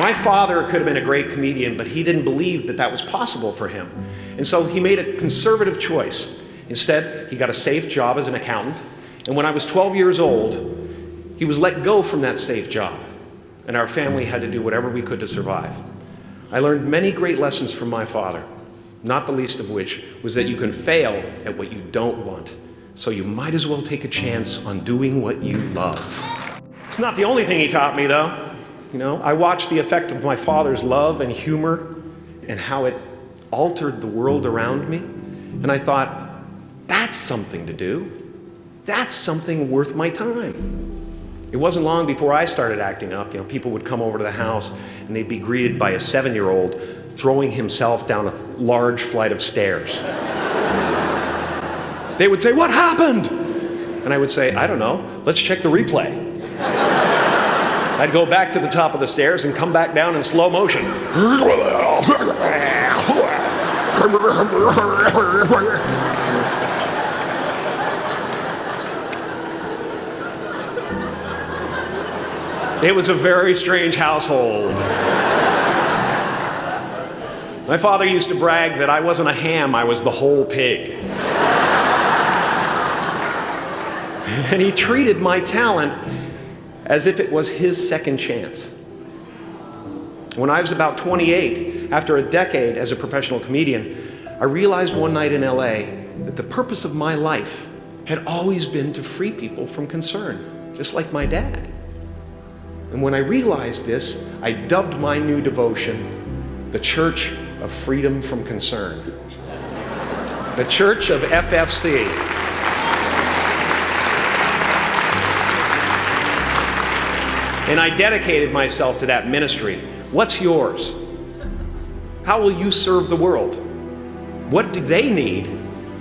My father could have been a great comedian, but he didn't believe that that was possible for him. And so he made a conservative choice. Instead, he got a safe job as an accountant. And when I was 12 years old, he was let go from that safe job. And our family had to do whatever we could to survive. I learned many great lessons from my father, not the least of which was that you can fail at what you don't want. So you might as well take a chance on doing what you love. It's not the only thing he taught me, though. You know, I watched the effect of my father's love and humor and how it altered the world around me. And I thought, that's something to do. That's something worth my time. It wasn't long before I started acting up. You know, people would come over to the house and they'd be greeted by a 7-year-old throwing himself down a large flight of stairs. They would say, "What happened?" And I would say, "I don't know. Let's check the replay." I'd go back to the top of the stairs and come back down in slow motion. It was a very strange household. My father used to brag that I wasn't a ham, I was the whole pig. And he treated my talent as if it was his second chance. When I was about 28, after a decade as a professional comedian, I realized one night in LA that the purpose of my life had always been to free people from concern, just like my dad. And when I realized this, I dubbed my new devotion the Church of Freedom from Concern. The Church of FFC. And I dedicated myself to that ministry. What's yours? How will you serve the world? What do they need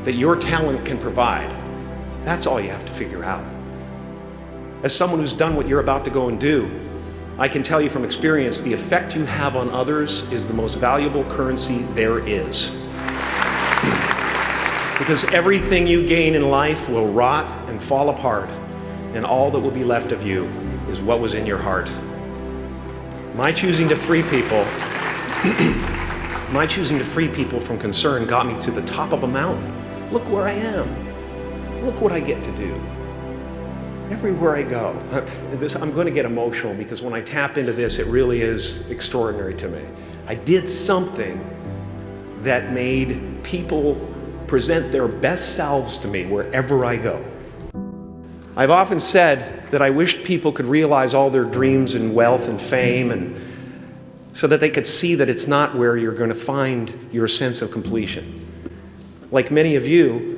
that your talent can provide? That's all you have to figure out. As someone who's done what you're about to go and do, I can tell you from experience, the effect you have on others is the most valuable currency there is. Because everything you gain in life will rot and fall apart, and all that will be left of you is what was in your heart. My choosing to free people from concern got me to the top of a mountain. Look where I am. Look what I get to do. Everywhere I go. I'm going to get emotional because when I tap into this, it really is extraordinary to me. I did something that made people present their best selves to me wherever I go. I've often said that I wished people could realize all their dreams and wealth and fame, and so that they could see that it's not where you're going to find your sense of completion. Like many of you,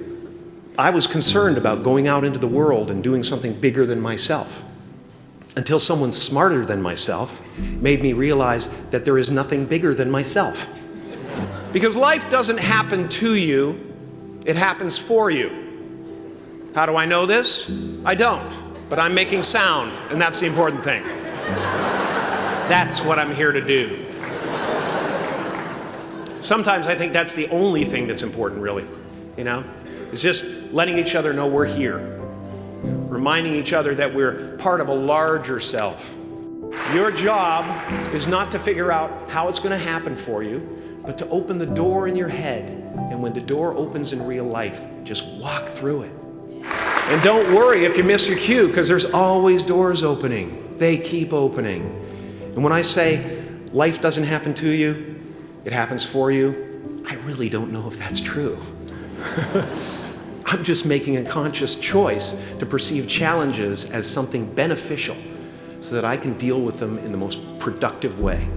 I was concerned about going out into the world and doing something bigger than myself, until someone smarter than myself made me realize that there is nothing bigger than myself. Because life doesn't happen to you, it happens for you. How do I know this? I don't, but I'm making sound, and that's the important thing. That's what I'm here to do. Sometimes I think that's the only thing that's important, really, you know? It's just letting each other know we're here, reminding each other that we're part of a larger self. Your job is not to figure out how it's going to happen for you, but to open the door in your head, and when the door opens in real life, just walk through it. And don't worry if you miss your cue, because there's always doors opening. They keep opening. And when I say life doesn't happen to you, it happens for you, I really don't know if that's true. I'm just making a conscious choice to perceive challenges as something beneficial so that I can deal with them in the most productive way.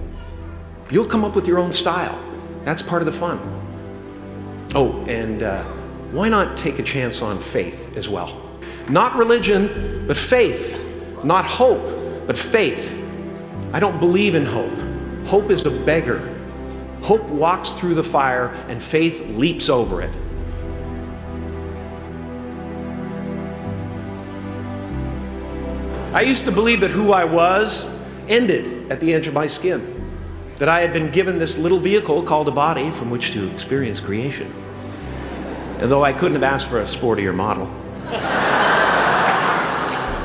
You'll come up with your own style. That's part of the fun. Oh, and why not take a chance on faith as well? Not religion, but faith. Not hope, but faith. I don't believe in hope. Hope is a beggar. Hope walks through the fire and faith leaps over it. I used to believe that who I was ended at the edge of my skin. That I had been given this little vehicle called a body from which to experience creation. And though I couldn't have asked for a sportier model.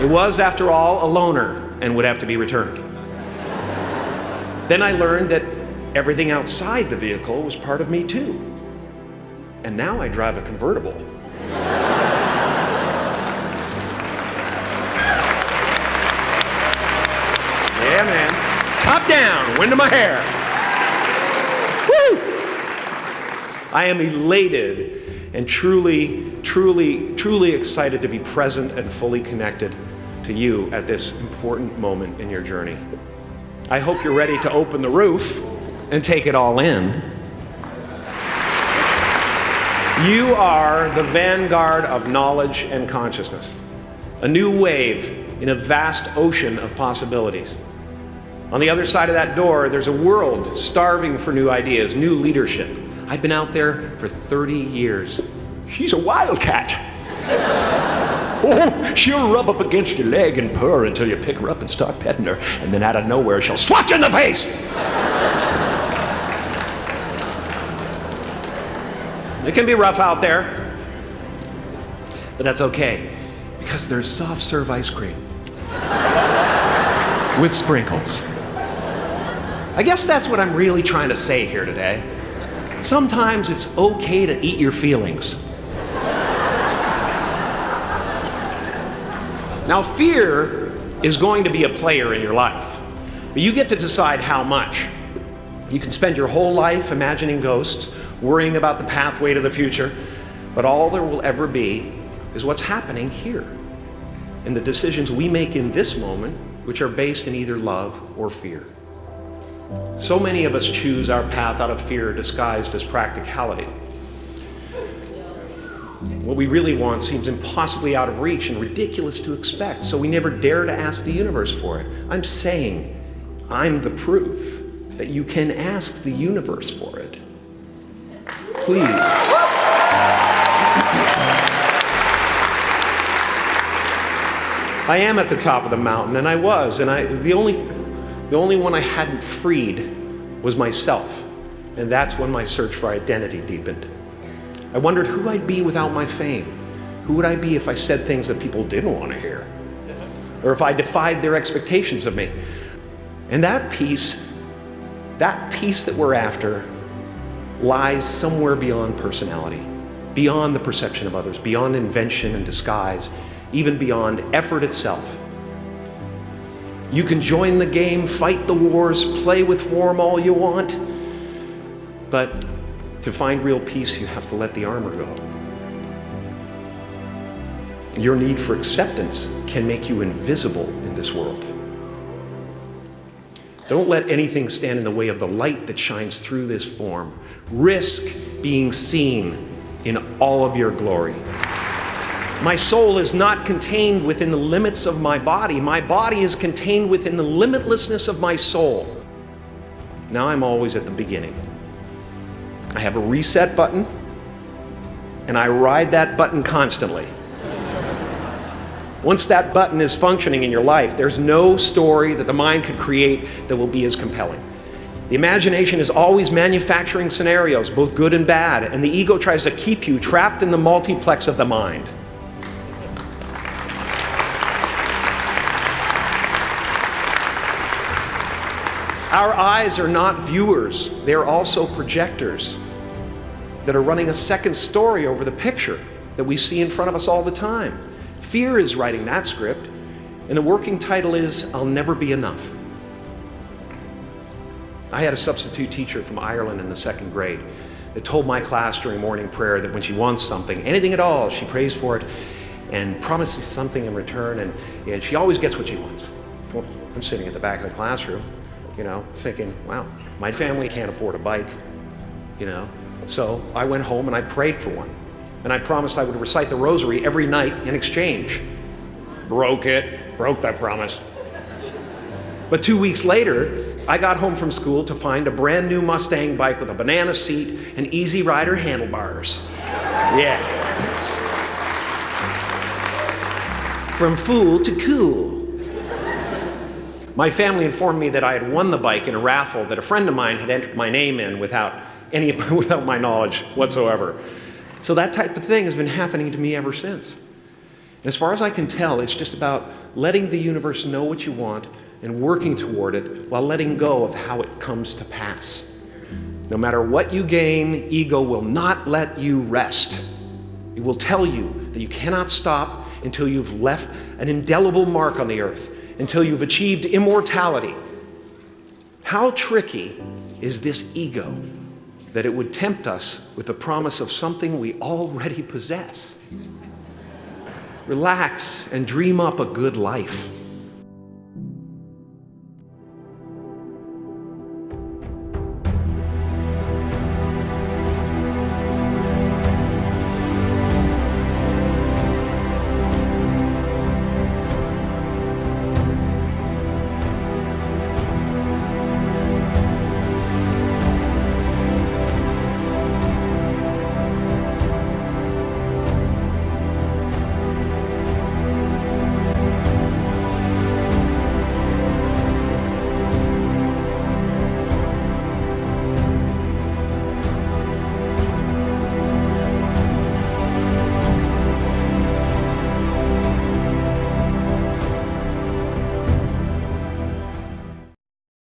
It was, after all, a loaner and would have to be returned. Then I learned that everything outside the vehicle was part of me too. And now I drive a convertible. Yeah, man. Top down, wind in my hair. Woo! I am elated and truly excited to be present and fully connected to you at this important moment in your journey. I hope you're ready to open the roof and take it all in. You are the vanguard of knowledge and consciousness, a new wave in a vast ocean of possibilities. On the other side of that door, there's a world starving for new ideas, new leadership. I've been out there for 30 years. She's a wildcat. Oh, she'll rub up against your leg and purr until you pick her up and start petting her, and then out of nowhere, she'll swat you in the face. It can be rough out there, but that's okay, because there's soft serve ice cream with sprinkles. I guess that's what I'm really trying to say here today. Sometimes it's okay to eat your feelings. Now, fear is going to be a player in your life, but you get to decide how much. You can spend your whole life imagining ghosts, worrying about the pathway to the future, but all there will ever be is what's happening here, and the decisions we make in this moment, which are based in either love or fear. So many of us choose our path out of fear disguised as practicality. What we really want seems impossibly out of reach and ridiculous to expect, so we never dare to ask the universe for it. I'm saying I'm the proof that you can ask the universe for it. Please. I am at the top of the mountain, and I was, and the only one I hadn't freed was myself, and that's when my search for identity deepened. I wondered who I'd be without my fame. Who would I be if I said things that people didn't want to hear? Or if I defied their expectations of me? And that peace that we're after lies somewhere beyond personality, beyond the perception of others, beyond invention and disguise, even beyond effort itself. You can join the game, fight the wars, play with form all you want, but to find real peace, you have to let the armor go. Your need for acceptance can make you invisible in this world. Don't let anything stand in the way of the light that shines through this form. Risk being seen in all of your glory. My soul is not contained within the limits of my body. My body is contained within the limitlessness of my soul. Now I'm always at the beginning. I have a reset button, and I ride that button constantly. Once that button is functioning in your life, there's no story that the mind could create that will be as compelling. The imagination is always manufacturing scenarios, both good and bad, and the ego tries to keep you trapped in the multiplex of the mind. Our eyes are not viewers, they're also projectors that are running a second story over the picture that we see in front of us all the time. Fear is writing that script, and the working title is, I'll Never Be Enough. I had a substitute teacher from Ireland in the 2nd grade that told my class during morning prayer that when she wants something, anything at all, she prays for it and promises something in return, and she always gets what she wants. Well, I'm sitting at the back of the classroom, thinking, wow, my family can't afford a bike, So I went home and I prayed for one. And I promised I would recite the rosary every night in exchange. Broke that promise. But 2 weeks later, I got home from school to find a brand new Mustang bike with a banana seat and Easy Rider handlebars. Yeah. From fool to cool. My family informed me that I had won the bike in a raffle that a friend of mine had entered my name in without my knowledge whatsoever. So that type of thing has been happening to me ever since. And as far as I can tell, it's just about letting the universe know what you want and working toward it while letting go of how it comes to pass. No matter what you gain, ego will not let you rest. It will tell you that you cannot stop until you've left an indelible mark on the earth, until you've achieved immortality. How tricky is this ego that it would tempt us with the promise of something we already possess? Relax and dream up a good life.